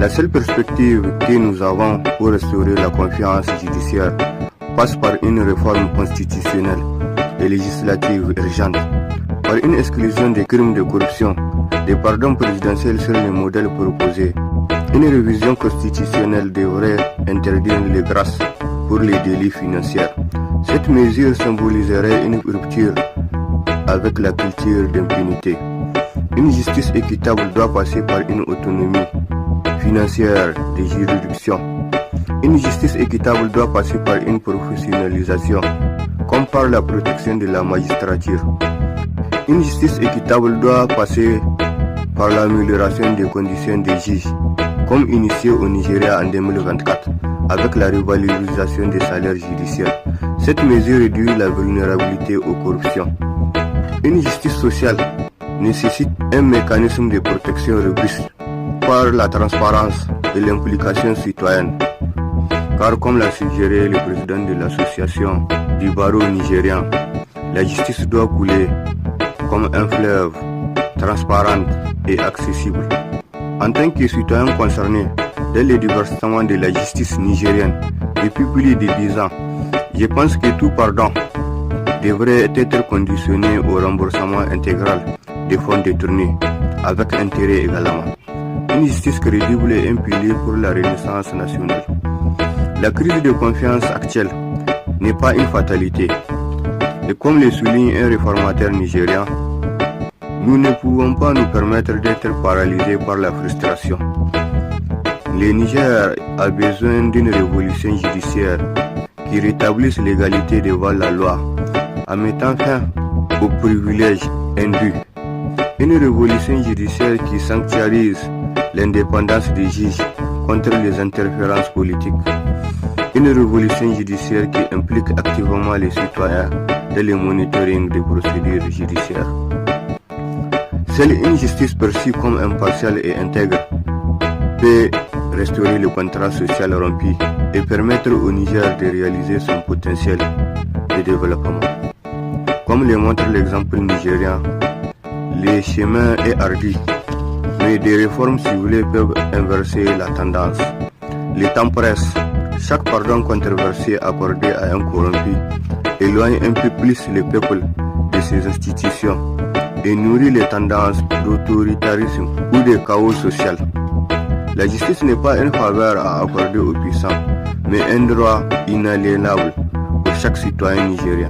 La seule perspective que nous avons pour restaurer la confiance judiciaire passe par une réforme constitutionnelle et législative urgente, par une exclusion des crimes de corruption, des pardons présidentiels sur les modèles proposés. Une révision constitutionnelle devrait interdire les grâces pour les délits financiers. Cette mesure symboliserait une rupture avec la culture d'impunité. Une justice équitable doit passer par une autonomie financière des juridictions. Une justice équitable doit passer par une professionnalisation, comme par la protection de la magistrature. Une justice équitable doit passer par l'amélioration des conditions des juges, comme initié au Nigeria en 2024, avec la revalorisation des salaires judiciaires. Cette mesure réduit la vulnérabilité aux corruptions. Une justice sociale nécessite un mécanisme de protection robuste par la transparence et l'implication citoyenne. Car comme l'a suggéré le président de l'association du barreau nigérien, la justice doit couler comme un fleuve, transparente et accessible. En tant que citoyen concerné dans le déversement de la justice nigérienne depuis plus de 10 ans, je pense que tout pardon devrait être conditionné au remboursement intégral des fonds détournés, avec intérêt également. Une justice crédible est un pilier pour la renaissance nationale. La crise de confiance actuelle n'est pas une fatalité. Et comme le souligne un réformateur nigérien, nous ne pouvons pas nous permettre d'être paralysés par la frustration. Le Niger a besoin d'une révolution judiciaire qui rétablisse l'égalité devant la loi en mettant fin aux privilèges indus. Une révolution judiciaire qui sanctuarise l'indépendance des juges contre les interférences politiques. Une révolution judiciaire qui implique activement les citoyens dans le monitoring des procédures judiciaires. Seule une justice perçue comme impartiale et intègre peut restaurer le contrat social rompu et permettre au Niger de réaliser son potentiel de développement. Comme le montre l'exemple nigérien, le chemin est ardu, mais des réformes ciblées peuvent inverser la tendance. Le temps presse. Chaque pardon controversé accordé à un corrompu éloigne un peu plus le peuple de ses institutions et nourrit les tendances d'autoritarisme ou de chaos social. La justice n'est pas une faveur à accorder aux puissants, mais un droit inaliénable pour chaque citoyen nigérien.